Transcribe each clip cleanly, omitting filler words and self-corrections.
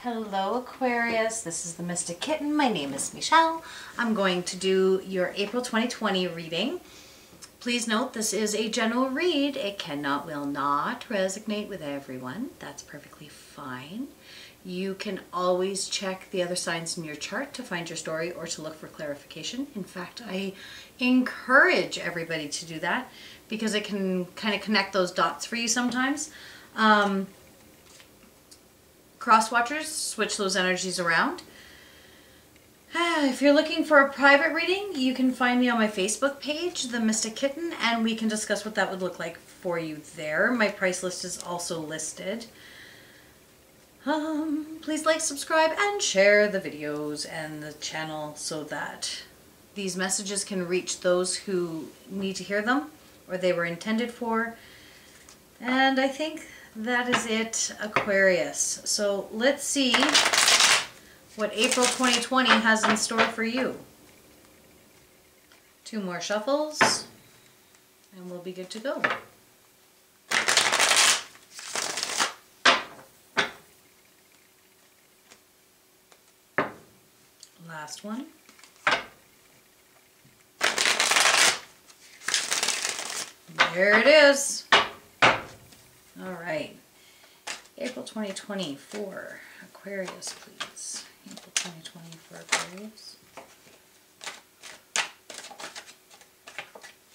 Hello Aquarius, this is the Mystic Kitten. My name is Michelle. I'm going to do your April 2020 reading. Please note this is a general read. It cannot, will not resonate with everyone. That's perfectly fine. You can always check the other signs in your chart to find your story or to look for clarification. In fact, I encourage everybody to do that because it can kind of connect those dots for you sometimes. Cross watchers, switch those energies around. If you're looking for a private reading, you can find me on my Facebook page, The Mystic Kitten, and we can discuss what that would look like for you there. My price list is also listed. Please like, subscribe, and share the videos and the channel so that these messages can reach those who need to hear them or they were intended for. And I think that is it, Aquarius. So let's see what April 2020 has in store for you. 2 more shuffles and we'll be good to go. Last one. There it is. All right, April 2020 for Aquarius, please. April 2020 for Aquarius.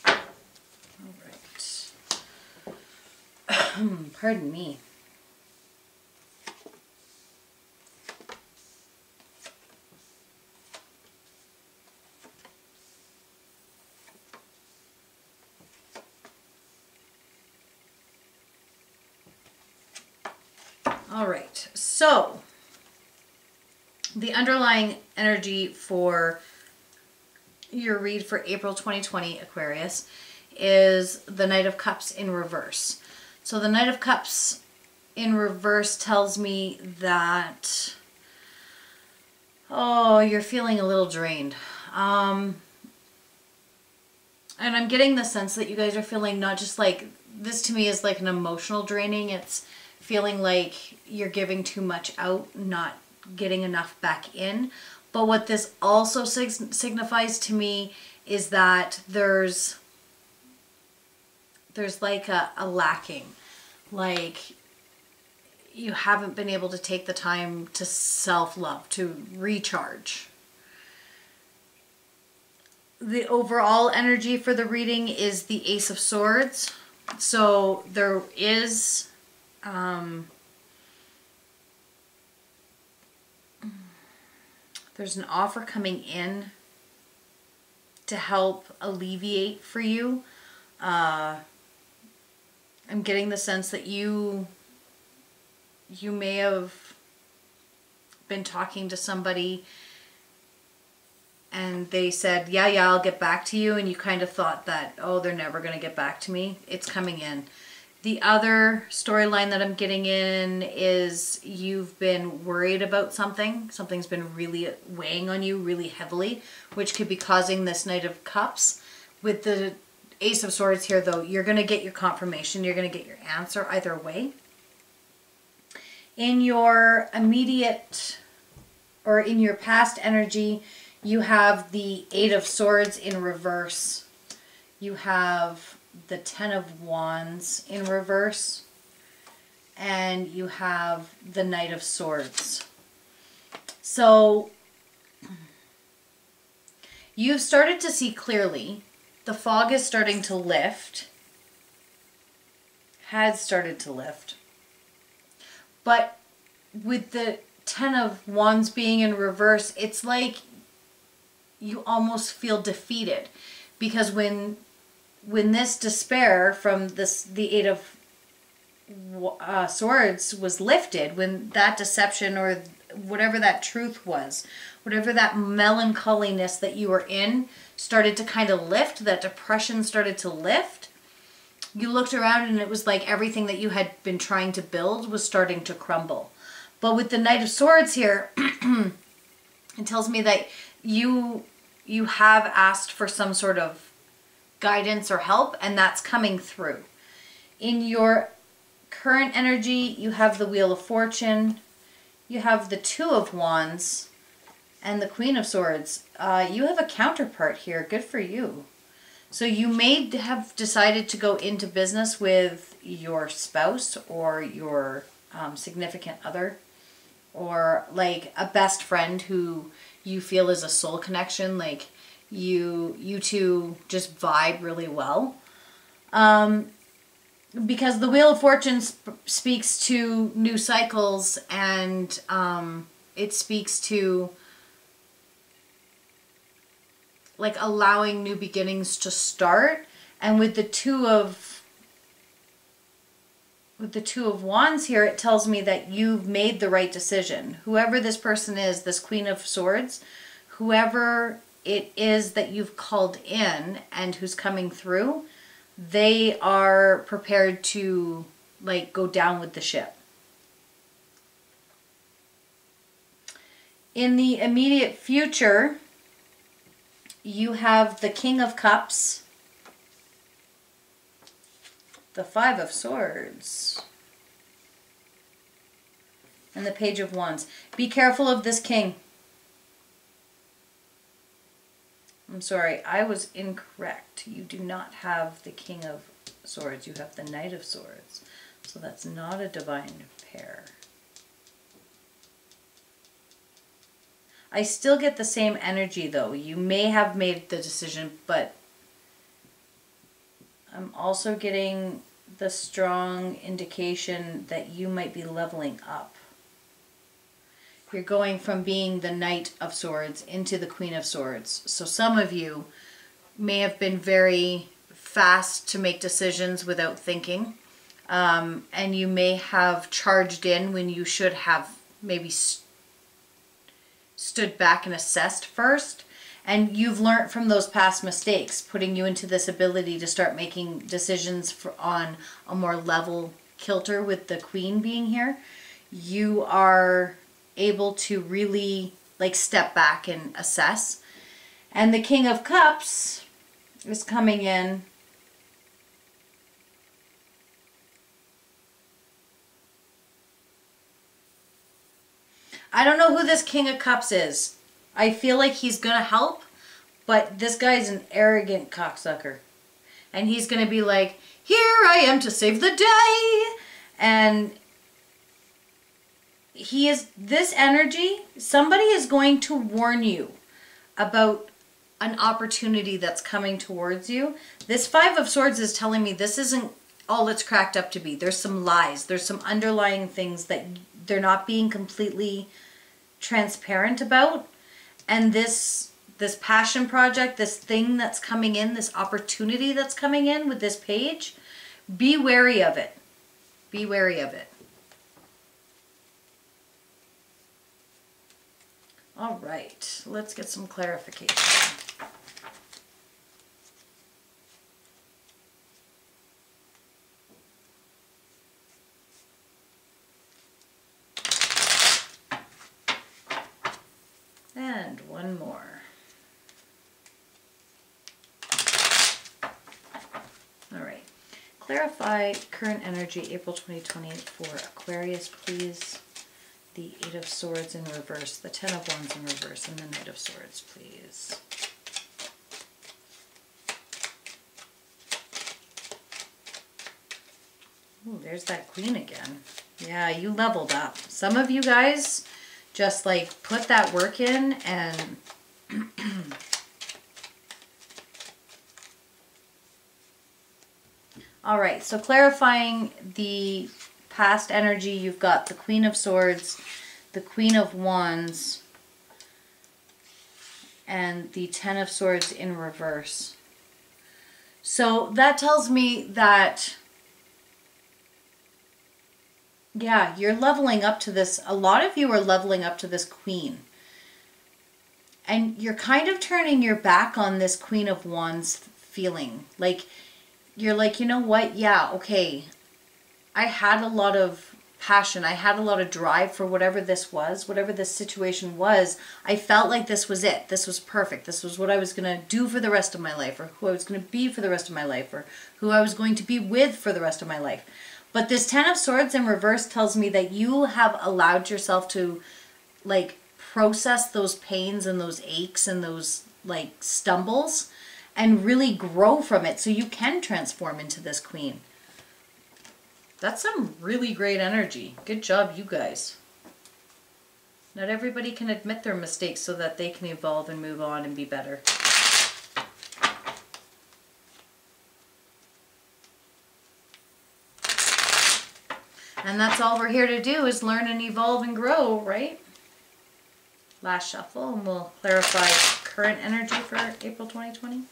All right. Pardon me. All right, so the underlying energy for your read for April 2020 Aquarius is the Knight of Cups in reverse. So the Knight of Cups in reverse tells me that, oh, you're feeling a little drained. And I'm getting the sense that you guys are feeling not just like, this to me is like an emotional draining. It's feeling like you're giving too much out, not getting enough back in. But what this also signifies to me is that there's like a lacking. Like you haven't been able to take the time to self-love, to recharge. The overall energy for the reading is the Ace of Swords. So there is there's an offer coming in to help alleviate for you. I'm getting the sense that you may have been talking to somebody and they said, yeah, I'll get back to you. And you kind of thought that, oh, they're never going to get back to me. It's coming in. The other storyline that I'm getting in is you've been worried about something. Something's been really weighing on you really heavily, which could be causing this Knight of Cups. With the Ace of Swords here, though, you're going to get your confirmation. You're going to get your answer either way. In your immediate or in your past energy, you have the 8 of Swords in reverse. You have the 10 of Wands in reverse, and you have the Knight of Swords. So you've started to see clearly. The fog is starting to lift, has started to lift, but with the 10 of Wands being in reverse, it's like you almost feel defeated, because when this despair from the 8 of Swords was lifted, when that deception or whatever that truth was, whatever that melancholiness that you were in started to kind of lift, that depression started to lift, you looked around and it was like everything that you had been trying to build was starting to crumble. But with the Knight of Swords here, it tells me that you have asked for some sort of guidance or help, and that's coming through. In your current energy, you have the Wheel of Fortune, you have the Two of Wands and the Queen of Swords. You have a counterpart here. Good for you. So you may have decided to go into business with your spouse or your significant other, or like a best friend who you feel is a soul connection. Like you two just vibe really well. Because the Wheel of Fortune speaks to new cycles, and it speaks to like allowing new beginnings to start. And with the Two of Wands here, it tells me that you've made the right decision. Whoever this person is, this Queen of Swords, whoever it is that you've called in and who's coming through, they are prepared to like go down with the ship. In the immediate future, you have the King of Cups, the Five of Swords, and the Page of Wands. Be careful of this king. I'm sorry, I was incorrect. You do not have the King of Swords. You have the Knight of Swords. So that's not a divine pair. I still get the same energy though. You may have made the decision, but I'm also getting the strong indication that you might be leveling up. You're going from being the Knight of Swords into the Queen of Swords. So some of you may have been very fast to make decisions without thinking. And you may have charged in when you should have maybe stood back and assessed first. And you've learned from those past mistakes, putting you into this ability to start making decisions on a more level kilter with the Queen being here. You are able to really like step back and assess. And the King of Cups is coming in. I don't know who this King of Cups is. I feel like he's gonna help, but this guy's an arrogant cocksucker. And he's gonna be like, here I am to save the day. And he is this energy. Somebody is going to warn you about an opportunity that's coming towards you. This Five of Swords is telling me this isn't all it's cracked up to be. There's some lies. There's some underlying things that they're not being completely transparent about. And this passion project, this thing that's coming in, this opportunity that's coming in with this page, be wary of it. Be wary of it. All right, let's get some clarification. And one more. All right, clarify current energy, April 2020 for Aquarius, please. The Eight of Swords in reverse, the Ten of Wands in reverse, and the Knight of Swords, please. Ooh, there's that Queen again. Yeah, you leveled up. Some of you guys just like put that work in and all right, so clarifying the past energy, you've got the Queen of Swords, the Queen of Wands, and the Ten of Swords in reverse. So that tells me that, yeah, you're leveling up to this. A lot of you are leveling up to this Queen. And you're kind of turning your back on this Queen of Wands feeling. Like, you're like, you know what? Yeah, okay. I had a lot of passion. I had a lot of drive for whatever this was, whatever this situation was. I felt like this was it. This was perfect. This was what I was going to do for the rest of my life, or who I was going to be for the rest of my life, or who I was going to be with for the rest of my life. But this Ten of Swords in reverse tells me that you have allowed yourself to like process those pains and those aches and those like stumbles and really grow from it so you can transform into this queen. That's some really great energy. Good job, you guys. Not everybody can admit their mistakes so that they can evolve and move on and be better. And that's all we're here to do, is learn and evolve and grow, right? Last shuffle, and we'll clarify current energy for April 2020.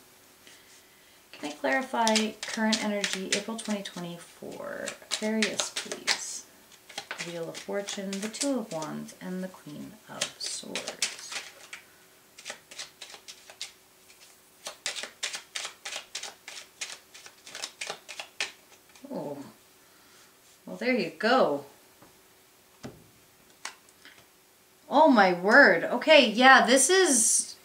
Can I clarify current energy April 2020 for Aquarius, please? The Wheel of Fortune, the Two of Wands, and the Queen of Swords. Oh, well, there you go. Oh my word. Okay, yeah, this is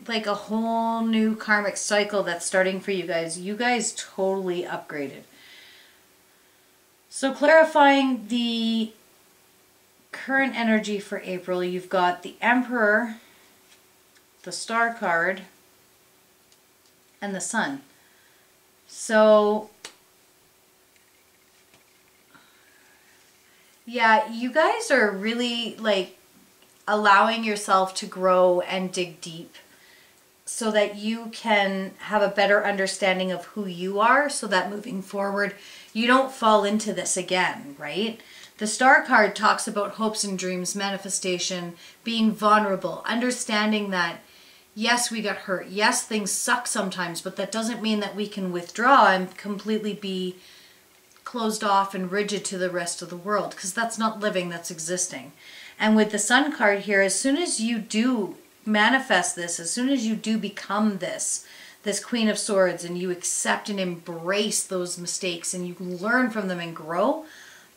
like a whole new karmic cycle that's starting for you guys. You guys totally upgraded. So clarifying the current energy for April, you've got the Emperor, the Star card, and the Sun. So yeah, you guys are really like allowing yourself to grow and dig deep so that you can have a better understanding of who you are, so that moving forward you don't fall into this again, right? The Star card talks about hopes and dreams, manifestation, being vulnerable, understanding that yes, we got hurt, yes, things suck sometimes, but that doesn't mean that we can withdraw and completely be closed off and rigid to the rest of the world, because that's not living, that's existing. And with the Sun card here, as soon as you do manifest this, as soon as you do become this Queen of Swords, and you accept and embrace those mistakes and you learn from them and grow,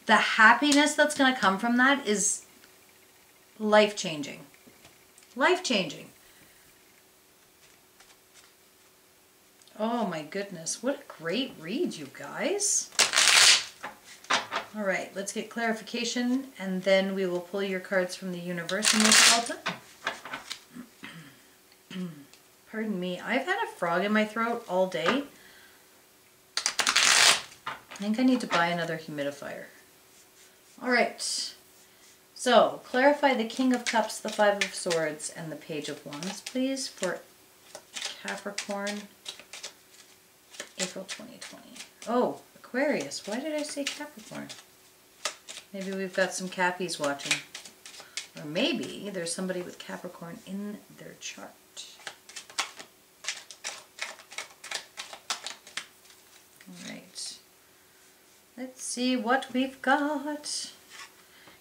the happiness that's going to come from that is life-changing. Life-changing. Oh my goodness, what a great read, you guys. All right, let's get clarification, and then we will pull your cards from the universe and make it all done. Pardon me, I've had a frog in my throat all day. I think I need to buy another humidifier. All right, so clarify the King of Cups, the Five of Swords, and the Page of Wands, please, for Capricorn, April 2020. Oh, Aquarius. Why did I say Capricorn? Maybe we've got some Cappies watching. Or maybe there's somebody with Capricorn in their chart. Alright. Let's see what we've got.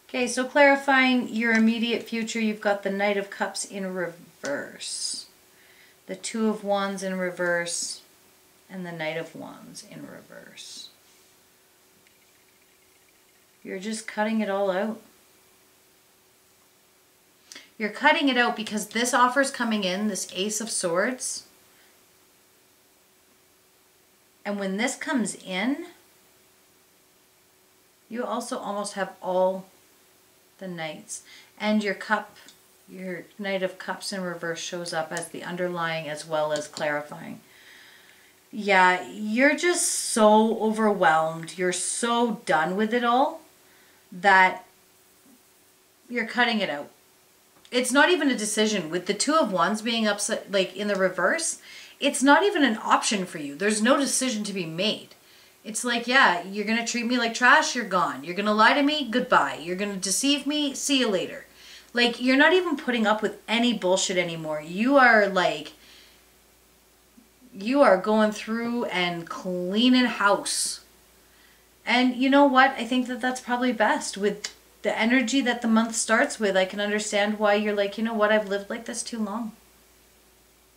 Okay, so clarifying your immediate future, you've got the Knight of Cups in reverse. The Two of Wands in reverse. And the Knight of Wands in reverse. You're just cutting it all out. You're cutting it out because this offer's coming in, this Ace of Swords. And when this comes in, you also almost have all the Knights. And your cup, your Knight of Cups in reverse shows up as the underlying as well as clarifying. Yeah, you're just so overwhelmed. You're so done with it all that you're cutting it out. It's not even a decision. With the Two of Wands being upset, like in the reverse, it's not even an option for you. There's no decision to be made. It's like, yeah, you're going to treat me like trash, you're gone. You're going to lie to me, goodbye. You're going to deceive me, see you later. Like, you're not even putting up with any bullshit anymore. You are like, you are going through and cleaning house. And you know what? I think that that's probably best. With the energy that the month starts with, I can understand why you're like, you know what? I've lived like this too long.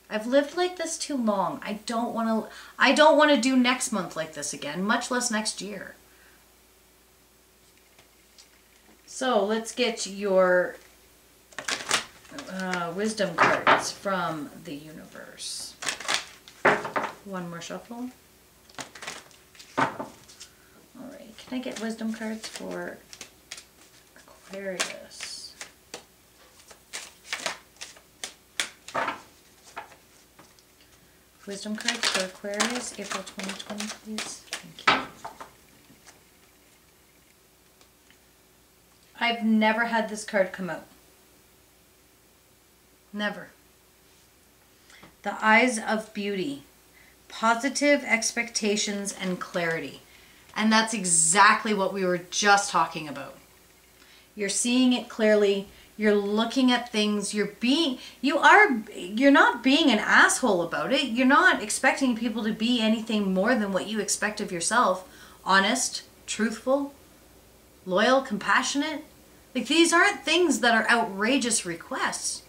I've lived like this too long. I don't want to do next month like this again, much less next year. So let's get your wisdom cards from the universe. One more shuffle. All right, can Can I get wisdom cards for Aquarius? Wisdom cards for Aquarius, April 2020, please. Thank you. I've never had this card come out. Never. The eyes of beauty, positive expectations and clarity. And that's exactly what we were just talking about. You're seeing it clearly. You're looking at things. You're not being an asshole about it. You're not expecting people to be anything more than what you expect of yourself. Honest, truthful, loyal, compassionate. Like, these aren't things that are outrageous requests.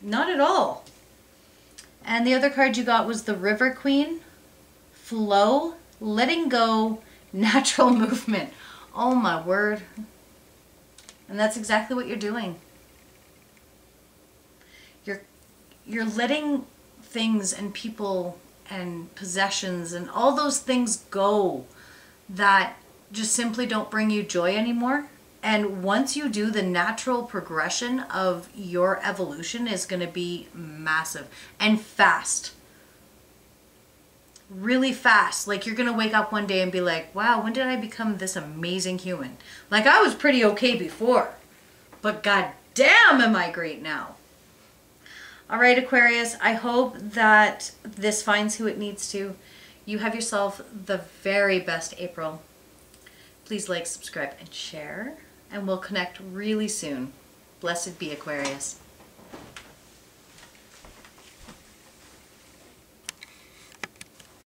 Not at all. And the other card you got was the River Queen. Flow, letting go, natural movement. Oh my word. And that's exactly what you're doing. You're letting things and people and possessions and all those things go that just simply don't bring you joy anymore. And once you do, the natural progression of your evolution is going to be massive and fast. Really fast. Like, you're going to wake up one day and be like, wow, when did I become this amazing human? Like, I was pretty okay before, but god damn am I great now. All right, Aquarius, I hope that this finds who it needs to. You have yourself the very best April. Please like, subscribe, and share, and we'll connect really soon. Blessed be, Aquarius.